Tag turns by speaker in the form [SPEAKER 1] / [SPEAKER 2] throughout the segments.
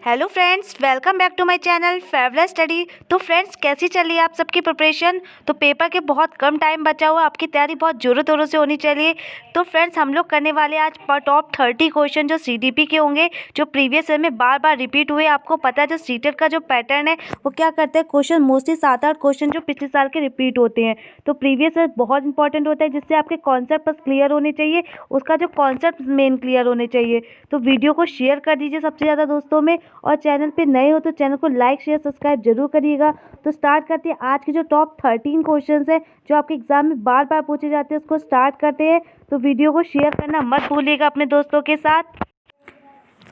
[SPEAKER 1] Hello friends, welcome back to my channel favourite study. तो friends, कैसी चल रही है आप सबकी प्रिपरेशन? तो पेपर के बहुत कम टाइम बचा हुआ, आपकी तैयारी बहुत जोरों तोरों से होनी चाहिए। तो फ्रेंड्स, हम लोग करने वाले आज टॉप 30 क्वेश्चन जो सीडीपी के होंगे, जो प्रीवियस ईयर में बार बार रिपीट हुए। आपको पता है जो सीटेट का जो पैटर्न है वो क्या करते हैं, क्वेश्चन मोस्टली 7-8 क्वेश्चन जो पिछले साल के रिपीट होते हैं। तो प्रीवियस ईयर बहुत इंपॉर्टेंट होता है, जिससे आपके कॉन्सेप्ट बस क्लियर होने चाहिए, उसका जो कॉन्सेप्ट मेन क्लियर होने चाहिए। तो वीडियो को शेयर कर दीजिए सबसे ज़्यादा दोस्तों में, और चैनल पे नए हो तो चैनल को लाइक शेयर सब्सक्राइब जरूर करिएगा। तो स्टार्ट करते हैं आज के जो टॉप 13 क्वेश्चंस है जो आपके एग्जाम में बार बार पूछे जाते हैं, उसको स्टार्ट करते हैं। तो वीडियो को शेयर करना मत भूलिएगा अपने दोस्तों के साथ।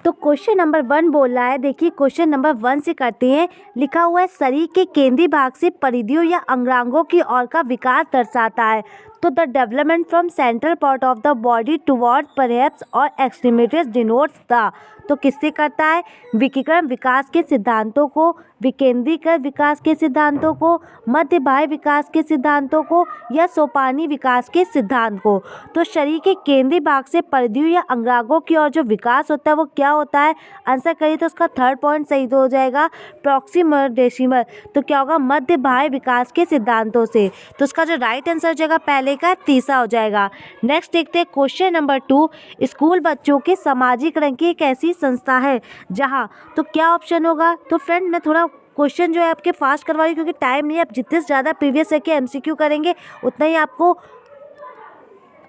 [SPEAKER 1] तो क्वेश्चन नंबर 1 बोल रहा है, देखिए क्वेश्चन नंबर 1 से करते हैं। लिखा हुआ है, शरीर के केंद्रीय भाग से परिधियों या अंगांगों की ओर का विकास दर्शाता है। तो the development from central part of the body toward perhaps और एक्सट्रीमिटीज डिनोट्स द। तो किससे करता है? विकिकरण विकास के सिद्धांतों को, विकेंद्रीकृत विकास के सिद्धांतों को, मध्य बाह्य विकास के सिद्धांतों को, या सोपानी विकास के सिद्धांत को। तो शरीर के केंद्रीय भाग से परिधियों या अंगांगों की ओर जो विकास होता है वो क्या होता है? आंसर करिए तो उसका थर्ड पॉइंट सही तो हो जाएगा, प्रॉक्सिमल डेसिमल। तो क्या होगा? मध्य बाह्य विकास के सिद्धांतों से। तो उसका जो राइट आंसर हो जाएगा पहले का, तीसरा हो जाएगा। नेक्स्ट देखते हैं क्वेश्चन नंबर 2। स्कूल बच्चों के सामाजिकरण की एक ऐसी संस्था है जहाँ। तो क्या ऑप्शन होगा? तो फ्रेंड, मैं थोड़ा क्वेश्चन जो है आपके फास्ट करवा रही हूँ, क्योंकि टाइम नहीं है। आप जितने से ज़्यादा प्रीवियस ईयर के एमसीक्यू करेंगे उतना ही आपको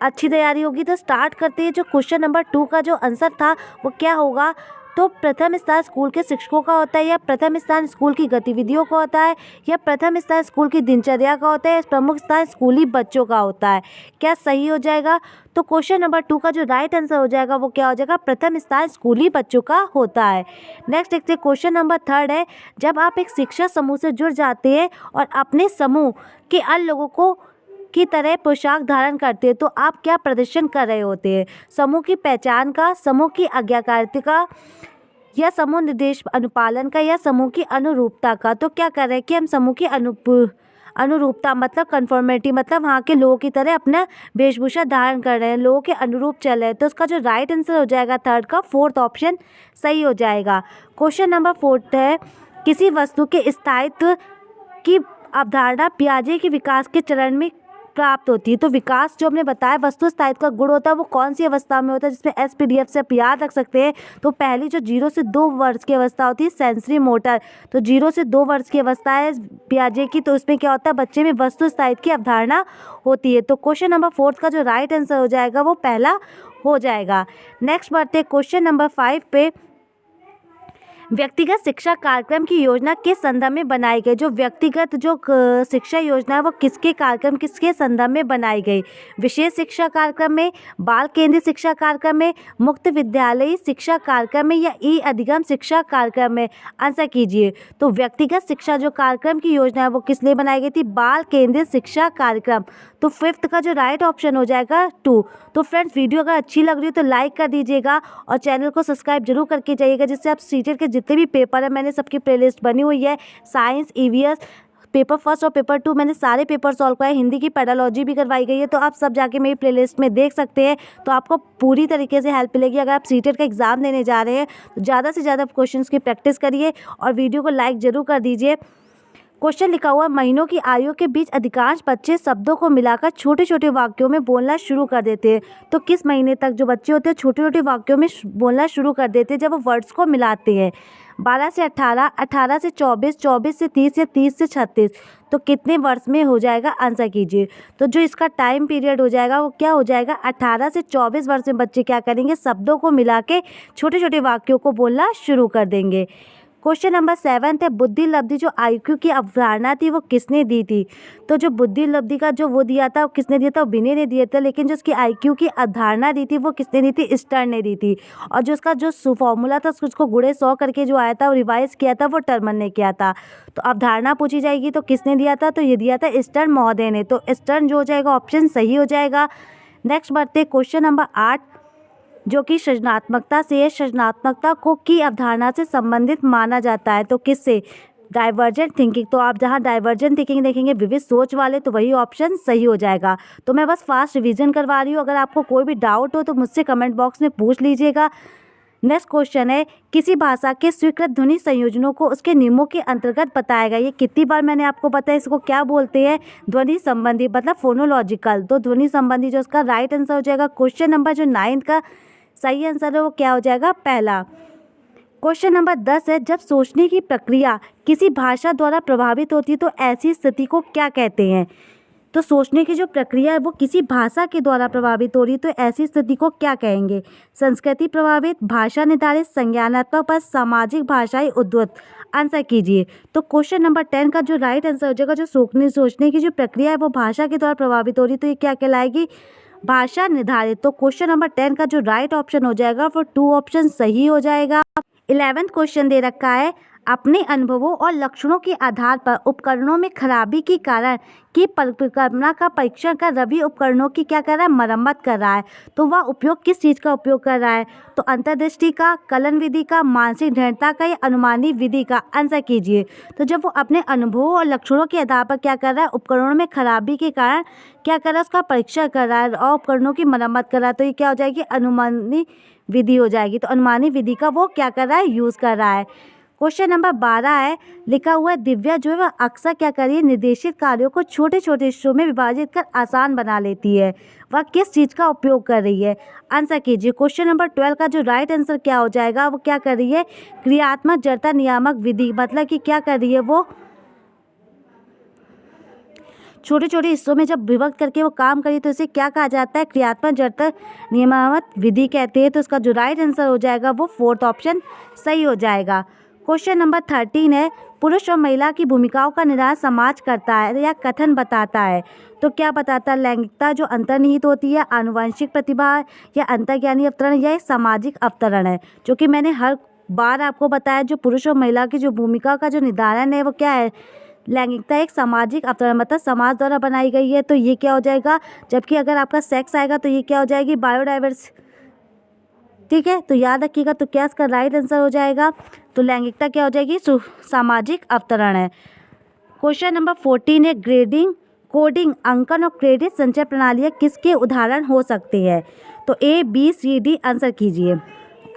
[SPEAKER 1] अच्छी तैयारी होगी। तो स्टार्ट करते हैं। जो क्वेश्चन नंबर 2 का जो आंसर था वो क्या होगा? तो प्रथम स्थान स्कूल के शिक्षकों का होता है, या प्रथम स्थान स्कूल की गतिविधियों का होता है, या प्रथम स्थान स्कूल की दिनचर्या का होता है, प्रमुख स्थान स्कूली बच्चों का होता है। क्या सही हो जाएगा? तो क्वेश्चन नंबर 2 का जो राइट आंसर हो जाएगा वो क्या हो जाएगा? प्रथम स्थान स्कूली बच्चों का होता है। नेक्स्ट देखते हैं क्वेश्चन नंबर 3 है। जब आप एक शिक्षा समूह से जुड़ जाते हैं और अपने समूह के अन्य लोगों को की तरह पोशाक धारण करते हैं, तो आप क्या प्रदर्शन कर रहे होते हैं? समूह की पहचान का, समूह की आज्ञाकारिता का, या समूह निर्देश अनुपालन का, या समूह की अनुरूपता का। तो क्या कर रहे हैं कि हम समूह की अनुरूपता मतलब कन्फॉर्मिटी, मतलब वहाँ के लोगों की तरह अपना वेशभूषा धारण कर रहे हैं, लोगों के अनुरूप चल रहे हैं। तो उसका जो राइट आंसर हो जाएगा थर्ड का, फोर्थ ऑप्शन सही हो जाएगा। क्वेश्चन नंबर 4 है। किसी वस्तु के स्थायित्व की अवधारणा पियाजे के विकास के चरण में प्राप्त होती है। तो विकास जो हमने बताया, वस्तु स्थायित्व का गुण होता है, वो कौन सी अवस्था में होता है, जिसमें एसपीडीएफ से आप याद रख सकते हैं। तो पहली जो 0 से 2 वर्ष की अवस्था होती है, सेंसरी मोटर। तो 0 से 2 वर्ष की अवस्था है पियाजे की। तो उसमें क्या होता है? बच्चे में वस्तु स्थायित्व की अवधारणा होती है। तो क्वेश्चन नंबर 4 का जो राइट आंसर हो जाएगा वो पहला हो जाएगा। नेक्स्ट बढ़ते क्वेश्चन नंबर 5 पे। व्यक्तिगत शिक्षा कार्यक्रम की योजना किस संदर्भ में बनाई गई? जो व्यक्तिगत जो शिक्षा योजना है वो किसके कार्यक्रम, किसके संदर्भ में बनाई गई? विशेष शिक्षा कार्यक्रम में, बाल केंद्रीय शिक्षा कार्यक्रम में, मुक्त विद्यालयी शिक्षा कार्यक्रम में, या ई अधिगम शिक्षा कार्यक्रम में? आंसर कीजिए। तो व्यक्तिगत शिक्षा जो कार्यक्रम की योजना है वो किस लिए बनाई गई थी? बाल केंद्रीय शिक्षा कार्यक्रम। तो फिफ्थ का जो राइट ऑप्शन हो जाएगा 2। तो फ्रेंड्स, वीडियो अगर अच्छी लग रही हो तो लाइक कर दीजिएगा और चैनल को सब्सक्राइब जरूर करके जाइएगा, जिससे आप सीटेट के जितने भी पेपर है, मैंने सबकी प्लेलिस्ट बनी हुई है। साइंस, ईवीएस, पेपर फर्स्ट और पेपर 2 मैंने सारे पेपर सॉल्व कराए, हिंदी की पेडालॉजी भी करवाई गई है। तो आप सब जाके मेरी प्लेलिस्ट में देख सकते हैं। तो आपको पूरी तरीके से हेल्प मिलेगी। अगर आप सीटेट का एग्ज़ाम देने जा रहे हैं तो ज़्यादा से ज़्यादा क्वेश्चंस की प्रैक्टिस करिए और वीडियो को लाइक जरूर कर दीजिए। क्वेश्चन लिखा हुआ, महीनों की आयु के बीच अधिकांश बच्चे शब्दों को मिलाकर छोटे छोटे वाक्यों में बोलना शुरू कर देते हैं। तो किस महीने तक जो बच्चे होते हैं छोटे छोटे वाक्यों में बोलना शुरू कर देते हैं, जब वो वर्ड्स को मिलाते हैं? 12 से 18, 18 से 24, 24 से 30, या 30 से 36। तो कितने वर्ष में हो जाएगा? आंसर कीजिए। तो जो इसका टाइम पीरियड हो जाएगा वो क्या हो जाएगा? 18 से 24 वर्ष में बच्चे क्या करेंगे? शब्दों को मिला के छोटे छोटे वाक्यों को बोलना शुरू कर देंगे। क्वेश्चन नंबर 7 है। बुद्धि लब्धि जो आईक्यू की अवधारणा थी वो किसने दी थी? तो जो बुद्धि लब्धि का जो वो दिया था वो किसने दिया था? वो बिने ने दिया था। लेकिन जो उसकी आईक्यू की अवधारणा दी थी वो किसने दी थी? स्टर्न ने दी थी। और जो उसका जो फॉर्मूला था उसको गुणे 100 करके जो आया था वो रिवाइज किया था वो टर्मन ने किया था। तो अवधारणा पूछी जाएगी तो किसने दिया था? तो ये दिया था स्टर्न महोदय ने। तो स्टर्न जो हो जाएगा ऑप्शन सही हो जाएगा। नेक्स्ट बढ़ते क्वेश्चन नंबर 8, जो कि सृजनात्मकता से है। सृजनात्मकता को की अवधारणा से संबंधित माना जाता है। तो किससे? Divergent thinking. तो आप जहाँ डाइवर्जेंट थिंकिंग देखेंगे, विविध सोच वाले, तो वही ऑप्शन सही हो जाएगा। तो मैं बस फास्ट रिवीजन करवा रही हूँ। अगर आपको कोई भी डाउट हो तो मुझसे कमेंट बॉक्स में पूछ लीजिएगा। नेक्स्ट क्वेश्चन है, किसी भाषा के स्वीकृत ध्वनि संयोजनों को उसके नियमों के अंतर्गत बताएगा। ये कितनी बार मैंने आपको बताया, इसको क्या बोलते हैं, ध्वनि संबंधी, मतलब फोनोलॉजिकल। तो ध्वनि संबंधी जो उसका राइट आंसर हो जाएगा। क्वेश्चन नंबर जो 9 का सही आंसर है वो क्या हो जाएगा, पहला। क्वेश्चन नंबर 10 है, जब सोचने की प्रक्रिया किसी भाषा द्वारा प्रभावित होती है तो ऐसी स्थिति को क्या कहते हैं। तो सोचने की जो प्रक्रिया है वो किसी भाषा के द्वारा प्रभावित हो रही है तो ऐसी स्थिति को क्या कहेंगे। संस्कृति प्रभावित, भाषा निर्धारित, संज्ञानात्मक पद, सामाजिक, भाषाई उद्धृत। आंसर कीजिए। तो क्वेश्चन नंबर 10 का जो राइट आंसर हो जाएगा, जो सोचने की जो प्रक्रिया है वो भाषा के द्वारा प्रभावित हो रही है तो ये क्या कहलाएगी, भाषा निर्धारित। तो क्वेश्चन नंबर 10 का जो राइट ऑप्शन हो जाएगा वो 2 ऑप्शन सही हो जाएगा। 11वां क्वेश्चन दे रखा है, अपने अनुभवों और लक्षणों के आधार पर उपकरणों में खराबी के कारण की परिकल्पना का परीक्षण कर रवि उपकरणों की क्या कर रहा है, मरम्मत कर रहा है। तो वह उपयोग किस चीज़ का उपयोग कर रहा है, तो अंतर्दृष्टि का, कलन विधि का, मानसिक दृढ़ता का या अनुमानी विधि का। आंसर कीजिए। तो जब वो अपने अनुभवों और लक्षणों के आधार पर क्या कर रहा है, उपकरणों में खराबी के कारण क्या कर रहा है, उसका परीक्षण कर रहा है और उपकरणों की मरम्मत कर रहा है, तो ये क्या हो जाएगी, अनुमानी विधि हो जाएगी। तो अनुमानी विधि का वो क्या कर रहा है, यूज़ कर रहा है। क्वेश्चन नंबर 12 है, लिखा हुआ है, दिव्या जो है वह अक्सर क्या कर रही है, निर्देशित कार्यों को छोटे छोटे हिस्सों में विभाजित कर आसान बना लेती है। वह किस चीज़ का उपयोग कर रही है। आंसर कीजिए। क्वेश्चन नंबर 12 का जो राइट आंसर क्या हो जाएगा, वो क्या कर रही है, क्रियात्मक जड़ता नियामक विधि। मतलब कि क्या कर रही है, वो छोटे छोटे हिस्सों में जब विभक्त करके वो काम करी तो इसे क्या कहा जाता है, क्रियात्मक जड़ता नियामक विधि कहते हैं। तो इसका जो राइट आंसर हो जाएगा वो 4th ऑप्शन सही हो जाएगा। क्वेश्चन नंबर 13 है, पुरुष और महिला की भूमिकाओं का निर्धारण समाज करता है या कथन बताता है। तो क्या बताता है, लैंगिकता जो अंतर्निहित होती है, आनुवंशिक प्रतिभा या अंतर्ज्ञानी अवतरण या एक सामाजिक अवतरण है। जो कि मैंने हर बार आपको बताया, जो पुरुष और महिला की जो भूमिका का जो निर्धारण है वो क्या है, लैंगिकता एक सामाजिक अवतरण, मतलब समाज द्वारा बनाई गई है। तो ये क्या हो जाएगा, जबकि अगर आपका सेक्स आएगा तो ये क्या हो जाएगी, बायोडाइवर्स। ठीक है, तो याद रखिएगा। तो क्या इसका राइट आंसर हो जाएगा, तो लैंगिकता क्या हो जाएगी, सामाजिक अवतरण है। क्वेश्चन नंबर 14 है, ग्रेडिंग, कोडिंग, अंकन और क्रेडिट संचय प्रणालियाँ किसके उदाहरण हो सकते हैं। तो A, B, C, D। Answer कीजिए।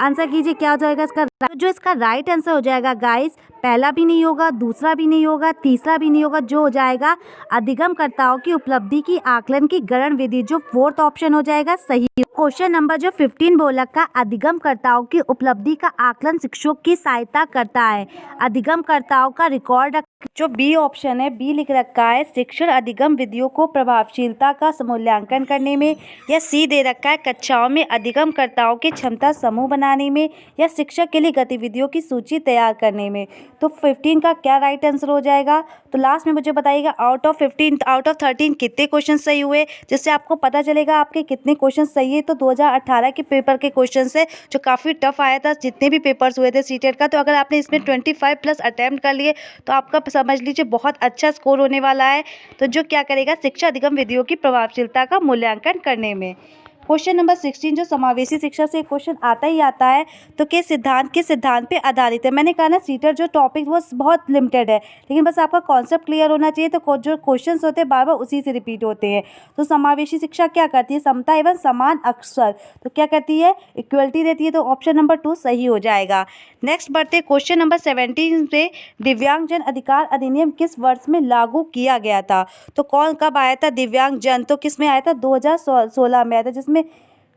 [SPEAKER 1] आंसर कीजिए, क्या हो जाएगा इसका। तो जो इसका राइट आंसर हो जाएगा गाइस, पहला भी नहीं होगा, दूसरा भी नहीं होगा, तीसरा भी नहीं होगा, जो हो जाएगा अधिगमकर्ताओं की उपलब्धि की आकलन की गणन विधि, जो 4th ऑप्शन हो जाएगा सही। क्वेश्चन नंबर जो 15 बोला का, अधिगमकर्ताओं की उपलब्धि का आकलन शिक्षकों की सहायता करता है। अधिगमकर्ताओं का रिकॉर्ड, जो बी ऑप्शन है, बी लिख रखा है, शिक्षण अधिगम विधियों को प्रभावशीलता का मूल्यांकन करने में, या सी दे रखा है, कक्षाओं में अधिगमकर्ताओं की क्षमता समूह बनाने में, या शिक्षक के लिए गतिविधियों की सूची तैयार करने में। तो 15 का क्या राइट आंसर हो जाएगा। तो लास्ट में मुझे बताइएगा, आउट ऑफ 13 कितने क्वेश्चन सही हुए, जिससे आपको पता चलेगा आपके कितने क्वेश्चन सही है। तो 2018 के पेपर के क्वेश्चन से, जो काफ़ी टफ आया था, जितने भी पेपर्स हुए थे सीटेट का, तो अगर आपने इसमें 25+ अटैम्प्ट कर लिए तो आपका समझ लीजिए बहुत अच्छा स्कोर होने वाला है। तो जो क्या करेगा, शिक्षा अधिगम विधियों की प्रभावशीलता का मूल्यांकन करने में। क्वेश्चन नंबर 16 जो समावेशी शिक्षा से क्वेश्चन आता ही आता है, तो किस सिद्धांत पे आधारित है। मैंने कहा ना, सीटर जो टॉपिक वो बहुत लिमिटेड है, लेकिन बस आपका कॉन्सेप्ट क्लियर होना चाहिए। तो जो क्वेश्चंस होते हैं बार बार उसी से रिपीट होते हैं। तो समावेशी शिक्षा क्या करती है, समता एवं समान अवसर। तो क्या करती है, इक्वलिटी देती है। तो ऑप्शन नंबर 2 सही हो जाएगा। नेक्स्ट बढ़ते क्वेश्चन नंबर 17 पे, दिव्यांगजन अधिकार अधिनियम किस वर्ष में लागू किया गया था। तो कब आया था दिव्यांगजन, तो किस में आया था, 2016 में आया था, जिसमें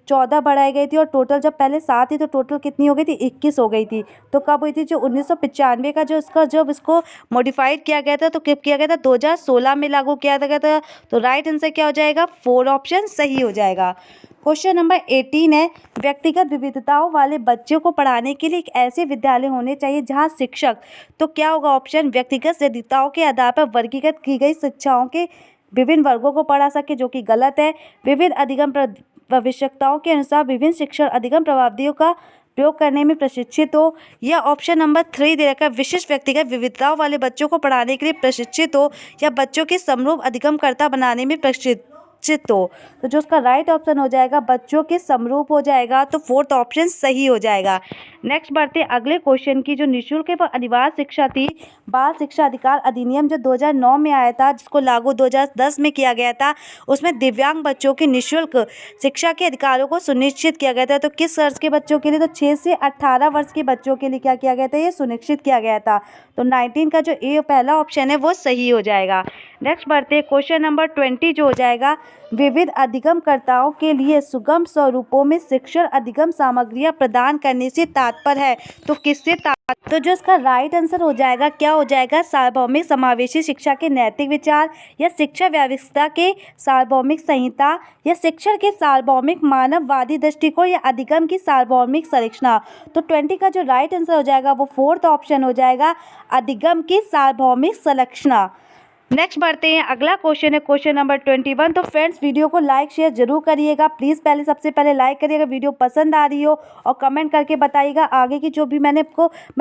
[SPEAKER 1] 14 बढ़ाई गई थी। और टोटल जब पहले 7 थी तो टोटल कितनी हो गई थी, 21 हो गई थी। तो कब हुई थी, जो 1995 का जब इसको मॉडिफाइड किया गया था, तो कब किया गया था, 2016 में लागू किया गया था। तो राइट आंसर क्या हो जाएगा, 4 ऑप्शन सही हो जाएगा। क्वेश्चन नंबर 18 है, व्यक्तिगत विविधताओं वाले बच्चों को पढ़ाने के लिए एक ऐसे विद्यालय होने चाहिए जहां शिक्षक, तो क्या होगा ऑप्शन, व्यक्तिगत विविधताओं के आधार पर वर्गीकृत की गई शिक्षाओं के विभिन्न वर्गों को पढ़ा सके, जो कि गलत है। विविध अधिगम आवश्यकताओं के अनुसार विभिन्न शिक्षण अधिगम प्रविधियों का प्रयोग करने में प्रशिक्षित हो, या ऑप्शन नंबर 3 दे रखा है, विशिष्ट व्यक्तिगत विविधताओं वाले बच्चों को पढ़ाने के लिए प्रशिक्षित हो, या बच्चों के समरूप अधिगमकर्ता बनाने में प्रशिक्षित सुरक्षित हो। तो जो उसका राइट ऑप्शन हो जाएगा बच्चों के समरूप हो जाएगा, तो फोर्थ ऑप्शन सही हो जाएगा। नेक्स्ट बढ़ते हैं अगले क्वेश्चन की। जो निःशुल्क एवं अनिवार्य शिक्षा थी, बाल शिक्षा अधिकार अधिनियम जो 2009 में आया था, जिसको लागू 2010 में किया गया था, उसमें दिव्यांग बच्चों की निःशुल्क शिक्षा के अधिकारों को सुनिश्चित किया गया था। तो किस वर्ष के बच्चों के लिए? तो 6 से 18 वर्ष के बच्चों के लिए क्या किया गया था? ये सुनिश्चित किया गया था। तो 19 का जो ए पहला ऑप्शन है वो सही हो जाएगा। नेक्स्ट बढ़ते हैं क्वेश्चन नंबर 20 जो हो जाएगा, विविध अधिगमकर्ताओं के लिए सुगम स्वरूपों में शिक्षण अधिगम सामग्रियां प्रदान करने से तात्पर्य है। तो किससे तो जो इसका राइट आंसर हो जाएगा क्या हो जाएगा? सार्वभौमिक समावेशी शिक्षा के नैतिक विचार, या शिक्षा व्यवस्था के सार्वभौमिक संहिता, या शिक्षण के सार्वभौमिक मानववादी दृष्टिकोण, या अधिगम की सार्वभौमिक संरचना। तो 20 का जो राइट आंसर हो जाएगा वो फोर्थ ऑप्शन हो जाएगा, अधिगम की सार्वभौमिक संरचना। नेक्स्ट बढ़ते हैं अगला क्वेश्चन है क्वेश्चन नंबर 21। तो फ्रेंड्स वीडियो को लाइक शेयर जरूर करिएगा, प्लीज़ सबसे पहले लाइक करिएगा वीडियो पसंद आ रही हो, और कमेंट करके बताइएगा आगे की जो भी मैं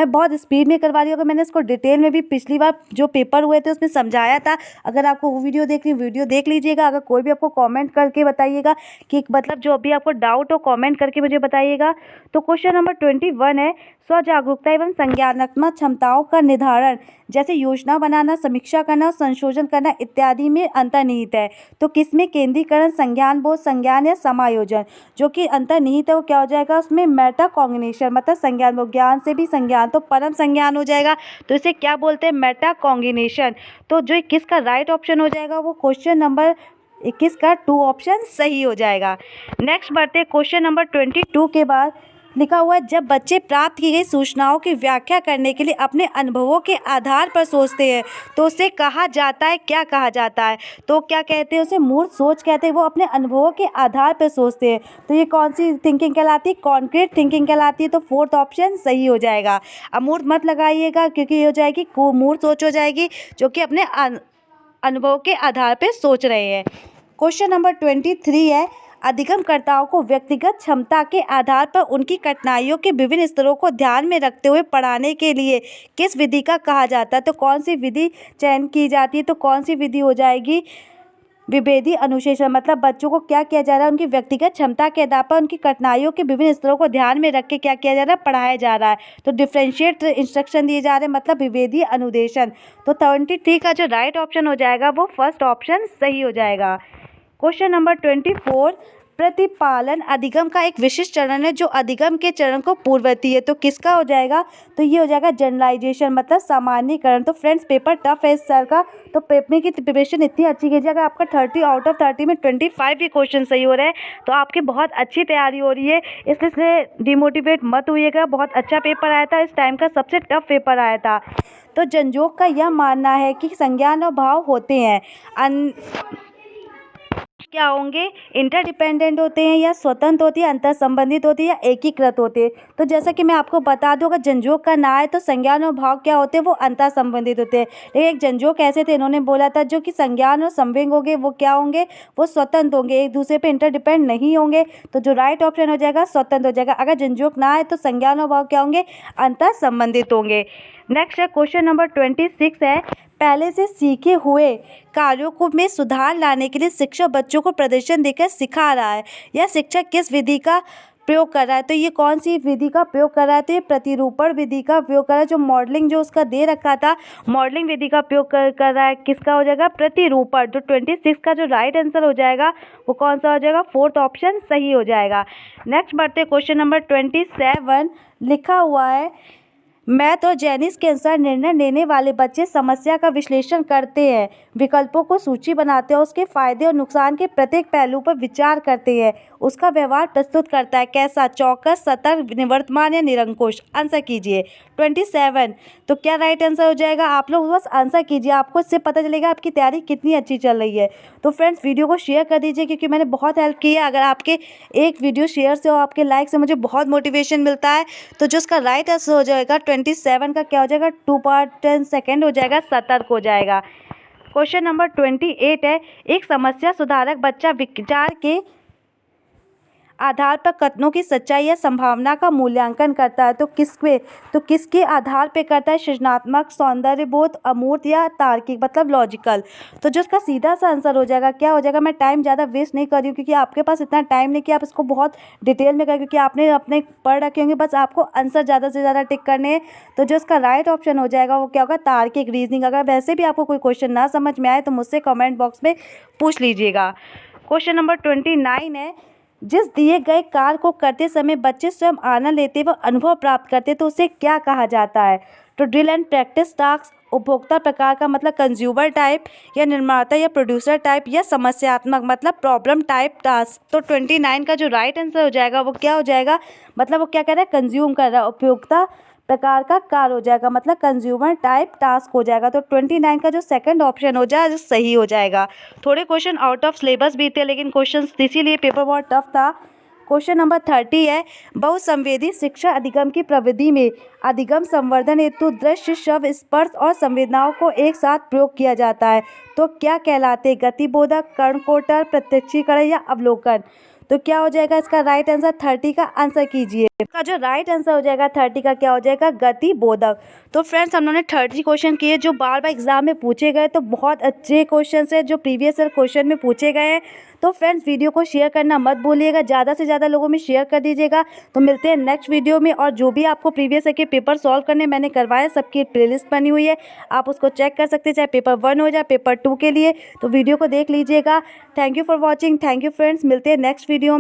[SPEAKER 1] बहुत स्पीड में करवा रही हूँ। मैंने इसको डिटेल में भी पिछली बार जो पेपर हुए थे उसमें समझाया था, अगर आपको वो वीडियो देखनी वीडियो देख लीजिएगा। अगर कोई भी आपको कॉमेंट करके बताइएगा कि मतलब जो भी आपको डाउट हो कॉमेंट करके मुझे बताइएगा। तो क्वेश्चन नंबर 21 है, स्व जागरूकता एवं संज्ञानात्मक क्षमताओं का निर्धारण जैसे योजना बनाना, समीक्षा करना, संशोधन करना इत्यादि में अंतर्निहित है। तो किसमें? केंद्रीकरण, संज्ञान बोध, संज्ञान या समायोजन। जो कि अंतर्निहित है वो क्या हो जाएगा? उसमें मेटा कॉग्निशन, मतलब संज्ञान बोध, ज्ञान से भी संज्ञान, तो परम संज्ञान हो जाएगा। तो इसे क्या बोलते हैं? Meta cognition. तो जो किसका राइट ऑप्शन हो जाएगा वो क्वेश्चन नंबर 21 का 2 ऑप्शन सही हो जाएगा। नेक्स्ट बढ़ते हैं क्वेश्चन नंबर 22 के बाद लिखा हुआ है, जब बच्चे प्राप्त की गई सूचनाओं की व्याख्या करने के लिए अपने अनुभवों के आधार पर सोचते हैं तो उसे कहा जाता है, क्या कहा जाता है? तो क्या कहते हैं? उसे मूर्त सोच कहते हैं। वो अपने अनुभवों के आधार पर सोचते हैं, तो ये कौन सी थिंकिंग कहलाती है? कॉन्क्रीट थिंकिंग कहलाती है। तो फोर्थ ऑप्शन सही हो जाएगा। अमूर्त मत लगाइएगा क्योंकि ये हो जाएगी मूर्त सोच हो जाएगी, जो कि अपने अनुभव के आधार पर सोच रहे हैं। क्वेश्चन नंबर 23 है, अधिगमकर्ताओं को व्यक्तिगत क्षमता के आधार पर उनकी कठिनाइयों के विभिन्न स्तरों को ध्यान में रखते हुए पढ़ाने के लिए किस विधि का कहा जाता है? तो कौन सी विधि चयन की जाती है? तो कौन सी विधि हो जाएगी? विभेदी अनुशासन। मतलब बच्चों को क्या किया जा रहा है? उनकी व्यक्तिगत क्षमता के आधार पर उनकी कठिनाइयों के विभिन्न स्तरों को ध्यान में रख के क्या किया जा रहा है? पढ़ाया जा रहा है। तो डिफरेंशिएट इंस्ट्रक्शन दिए जा रहे हैं, मतलब विभेदी अनुदेशन। तो 23 का जो राइट ऑप्शन हो जाएगा वो फर्स्ट ऑप्शन सही हो जाएगा। क्वेश्चन नंबर 24, प्रतिपालन अधिगम का एक विशिष्ट चरण है जो अधिगम के चरण को पूर्ववर्ती है। तो किसका हो जाएगा? तो ये हो जाएगा जनरलाइजेशन, मतलब सामान्यीकरण। तो फ्रेंड्स पेपर टफ है इस साल का, तो पेपर की प्रिपरेशन इतनी अच्छी कीजिए। अगर आपका 30 आउट ऑफ 30 में 25 भी क्वेश्चन सही हो रहे हैं तो आपकी बहुत अच्छी तैयारी हो रही है, इसलिए डिमोटिवेट मत होइएगा। बहुत अच्छा पेपर आया था, इस टाइम का सबसे टफ पेपर आया था। तो जनजोग का यह मानना है कि संज्ञान और भाव होते हैं क्या होंगे? इंटरडिपेंडेंट होते हैं, या स्वतंत्र होती है, अंतर संबंधित होती है, या एकीकृत होते हैं। तो जैसा कि मैं आपको बता दूं, अगर जनजोग का ना है तो संज्ञान और भाव क्या होते हैं? वो अंतर संबंधित होते हैं। लेकिन एक जनजोग ऐसे थे, इन्होंने बोला था जो कि संज्ञान और संवेग होंगे वो क्या होंगे? वो स्वतंत्र होंगे, एक दूसरे पे इंटरडिपेंड नहीं होंगे। तो जो राइट ऑप्शन हो जाएगा स्वतंत्र हो जाएगा। अगर जनजोग ना है तो संज्ञान और भाव क्या होंगे? अंतर संबंधित होंगे। नेक्स्ट है क्वेश्चन नंबर 26 है, पहले से सीखे हुए कार्यों को में सुधार लाने के लिए शिक्षक बच्चों को प्रदर्शन देकर सिखा रहा है, या शिक्षक किस विधि का प्रयोग कर रहा है? तो ये कौन सी विधि का प्रयोग कर रहा है? तो ये प्रतिरूपण विधि का प्रयोग कर रहा है। जो मॉडलिंग जो उसका दे रखा था, मॉडलिंग विधि का प्रयोग कर रहा है। किसका हो जाएगा? प्रतिरूपण। तो 26 का जो राइट आंसर हो जाएगा वो कौन सा हो जाएगा? फोर्थ ऑप्शन सही हो जाएगा। नेक्स्ट बढ़ते क्वेश्चन नंबर 27 लिखा हुआ है, मैथ और जैनिस के अनुसार निर्णय लेने वाले बच्चे समस्या का विश्लेषण करते हैं, विकल्पों को सूची बनाते हैं, उसके फायदे और नुकसान के प्रत्येक पहलू पर विचार करते हैं, उसका व्यवहार प्रस्तुत करता है। कैसा? चौकस, सतर्क, निवर्तमान या निरंकुश? आंसर कीजिए 27। तो क्या राइट आंसर हो जाएगा? आप लोग बस आंसर कीजिए, आपको इससे पता चलेगा आपकी तैयारी कितनी अच्छी चल रही है। तो फ्रेंड्स वीडियो को शेयर कर दीजिए क्योंकि मैंने बहुत हेल्प की है। अगर आपके एक वीडियो शेयर से और आपके लाइक से मुझे बहुत मोटिवेशन मिलता है। तो जो उसका राइट आंसर हो जाएगा 27 का क्या हो जाएगा? 2 सेकेंड हो जाएगा, सतर्क हो जाएगा। क्वेश्चन नंबर 28 है, एक समस्या सुधारक बच्चा विचार के आधार पर कथनों की सच्चाई या संभावना का मूल्यांकन करता है। तो किसके आधार पे करता है? सृजनात्मक, सौंदर्यबोध, अमूर्त या तार्किक मतलब लॉजिकल। तो जो इसका सीधा सा आंसर हो जाएगा क्या हो जाएगा? मैं टाइम ज़्यादा वेस्ट नहीं कर रही हूँ क्योंकि आपके पास इतना टाइम नहीं कि आप इसको बहुत डिटेल में करें, क्योंकि आपने अपने पढ़ रखे होंगे, बस आपको आंसर ज़्यादा से ज़्यादा टिक करने हैं। तो जो इसका राइट ऑप्शन हो जाएगा वो क्या होगा? तार्किक, रीजनिंग। अगर वैसे भी आपको कोई क्वेश्चन ना समझ में आए तो मुझसे कमेंट बॉक्स में पूछ लीजिएगा। क्वेश्चन नंबर 29 है, जिस दिए गए कार्य को करते समय बच्चे स्वयं आनंद लेते व अनुभव प्राप्त करते तो उसे क्या कहा जाता है? तो ड्रिल एंड प्रैक्टिस टास्क, उपभोक्ता प्रकार का मतलब कंज्यूमर टाइप, या निर्माता या प्रोड्यूसर टाइप, या समस्यात्मक मतलब प्रॉब्लम टाइप टास्क। तो 29 का जो राइट आंसर हो जाएगा वो क्या हो जाएगा? मतलब वो क्या कर रहा है? कंज्यूम कर रहा है, उपभोक्ता प्रकार का कार्य हो जाएगा, मतलब कंज्यूमर टाइप टास्क हो जाएगा। तो 29 का जो सेकंड ऑप्शन हो जाएगा सही हो जाएगा। थोड़े क्वेश्चन आउट ऑफ सिलेबस भी थे लेकिन क्वेश्चन इसीलिए पेपर बहुत टफ था। क्वेश्चन नंबर 30 है, बहुसंवेदी शिक्षा अधिगम की प्रविधि में अधिगम संवर्धन हेतु दृश्य, श्रव्य, स्पर्श और संवेदनाओं को एक साथ प्रयोग किया जाता है तो क्या कहलाते? गतिबोधक, कर्णकोटर, प्रत्यक्षीकरण या अवलोकन। तो क्या हो जाएगा इसका राइट आंसर? 30 का आंसर कीजिए। इसका जो राइट आंसर हो जाएगा 30 का क्या हो जाएगा? गतिबोधक। तो फ्रेंड्स हम लोगों ने 30 क्वेश्चन किए जो बार बार एग्जाम में पूछे गए, तो बहुत अच्छे क्वेश्चन है जो प्रीवियस ईयर क्वेश्चन में पूछे गए हैं। तो फ्रेंड्स वीडियो को शेयर करना मत भूलिएगा, ज़्यादा से ज़्यादा लोगों में शेयर कर दीजिएगा। तो मिलते हैं नेक्स्ट वीडियो में, और जो भी आपको प्रीवियस ईयर के पेपर सॉल्व करने मैंने करवाए सबकी प्लेलिस्ट बनी हुई है, आप उसको चेक कर सकते हैं, चाहे पेपर 1 हो जाए पेपर 2 के लिए। तो वीडियो को देख लीजिएगा। Thank you for watching. Thank you friends, मिलते हैं नेक्स्ट वीडियो में।